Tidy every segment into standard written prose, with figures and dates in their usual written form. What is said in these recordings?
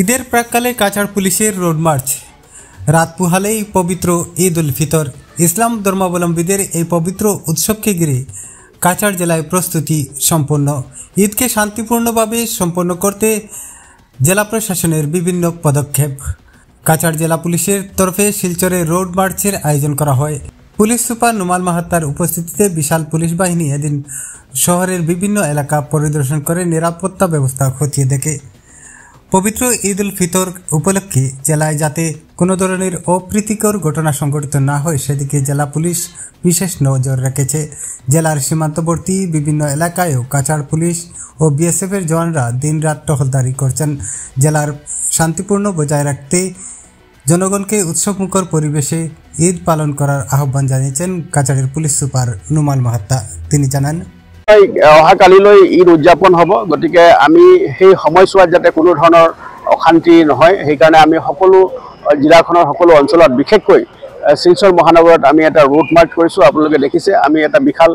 ঈদের প্রাককালে কাছাড় পুলিশের রোড মার্চ। রাত পুহালেই পবিত্র ঈদ উল ফিতর। ইসলাম ধর্মাবলম্বীদের এই পবিত্র উৎসবকে ঘিরে কাছাড় জেলায় প্রস্তুতি সম্পন্ন। ঈদকে শান্তিপূর্ণভাবে সম্পন্ন করতে জেলা প্রশাসনের বিভিন্ন পদক্ষেপ। কাছাড় জেলা পুলিশের তরফে শিলচরে রোড মার্চের আয়োজন করা হয়। পুলিশ সুপার নুমাল মাহাত্তার উপস্থিতিতে বিশাল পুলিশ বাহিনী এদিন শহরের বিভিন্ন এলাকা পরিদর্শন করে নিরাপত্তা ব্যবস্থা খতিয়ে দেখে। পবিত্র ঈদ উল ফিতর উপলক্ষে জেলায় যাতে কোনো ধরনের অপ্রীতিকর ঘটনা সংঘটিত না হয় সেদিকে জেলা পুলিশ বিশেষ নজর রেখেছে। জেলার সীমান্তবর্তী বিভিন্ন এলাকায়ও কাছাড় পুলিশ ও বিএসএফের জওয়ানরা দিনরাত টহলদারি করছেন। জেলার শান্তিপূর্ণ বজায় রাখতে জনগণকে উৎসবমুখর পরিবেশে ঈদ পালন করার আহ্বান জানিয়েছেন কাছাড়ের পুলিশ সুপার নুমাল মাহাত্তা। তিনি জানান, অহাকালিলৈ ঈদ উদযাপন হ'ব, গতিকে আমি সেই সময়ছোৱাত যাতে কোনো ধৰণৰ অশান্তি নহয় সেইকাৰণে আমি সকলো জিলাখনৰ সকলো অঞ্চলত বিশেষকৈ শিলচৰ মহানগৰত আমি এটা ৰোড মাৰ্চ কৰিছোঁ। আপোনালোকে দেখিছে আমি এটা বিশাল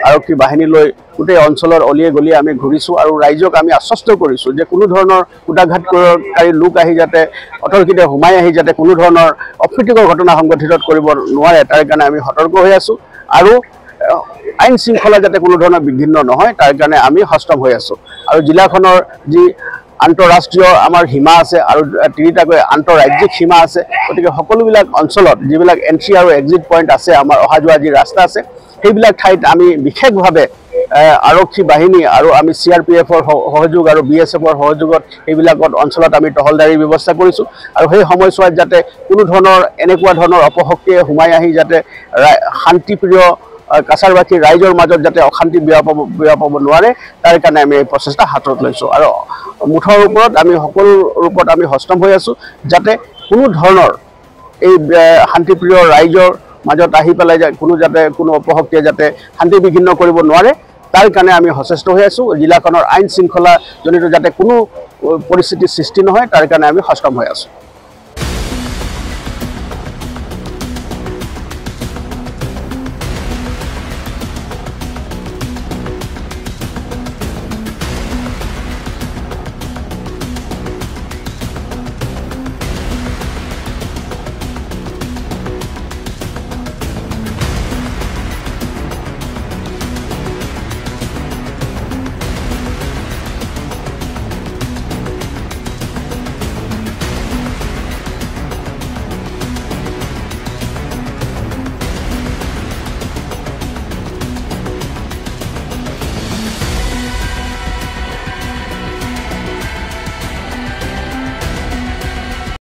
আৰক্ষী বাহিনী লৈ গোটেই অঞ্চলৰ অলিয়ে গলিয়ে আমি ঘূৰিছোঁ আৰু ৰাইজক আমি আশ্বস্ত কৰিছোঁ যে কোনো ধৰণৰ কুটাঘাতকাৰী লোক আহি যাতে অতৰ্কিতে সোমাই আহি যাতে কোনো ধৰণৰ অপ্ৰীতিকৰ ঘটনা সংঘটিত কৰিব নোৱাৰে তাৰ কাৰণে আমি সতৰ্ক হৈ আছোঁ আৰু আইন শৃংখলা যাতে কোনো ধৰণৰ বিঘ্নিত নহয় তাৰ কাৰণে আমি সষ্টম হৈ আছোঁ। আৰু জিলাখনৰ যি আন্তঃৰাষ্ট্ৰীয় আমাৰ সীমা আছে আৰু তিনিটাকৈ আন্তঃৰাজ্যিক সীমা আছে, গতিকে সকলোবিলাক অঞ্চলত যিবিলাক এণ্ট্ৰি আৰু এক্সিট পইণ্ট আছে, আমাৰ অহা যোৱা যি ৰাস্তা আছে, সেইবিলাক ঠাইত আমি বিশেষভাৱে আৰক্ষী বাহিনী আৰু আমি CRPFৰ সহযোগ আৰু BSFৰ সহযোগত সেইবিলাকত অঞ্চলত আমি টহলদাৰীৰ ব্যৱস্থা কৰিছোঁ। আৰু সেই সময়ছোৱাত যাতে কোনো ধৰণৰ এনেকুৱা ধৰণৰ অপশক্তিয়ে সোমাই আহি যাতে শান্তিপ্ৰিয় কাছাৰবাসী ৰাইজৰ মাজত যাতে অশান্তি বিয়পাব নোৱাৰে তাৰ কাৰণে আমি এই প্ৰচেষ্টা হাতত লৈছোঁ। আৰু মুঠৰ ওপৰত আমি সকলো ৰূপত আমি সষ্টম হৈ আছোঁ যাতে কোনো ধৰণৰ এই শান্তিপ্ৰিয় ৰাইজৰ মাজত আহি পেলাই কোনো অপশক্তিয়ে যাতে শান্তি বিঘ্নিত কৰিব নোৱাৰে তাৰ কাৰণে আমি সচেষ্ট হৈ আছোঁ। জিলাখনৰ আইন শৃংখলাজনিত যাতে কোনো পৰিস্থিতিৰ সৃষ্টি নহয় তাৰ কাৰণে আমি সষ্টম হৈ আছোঁ।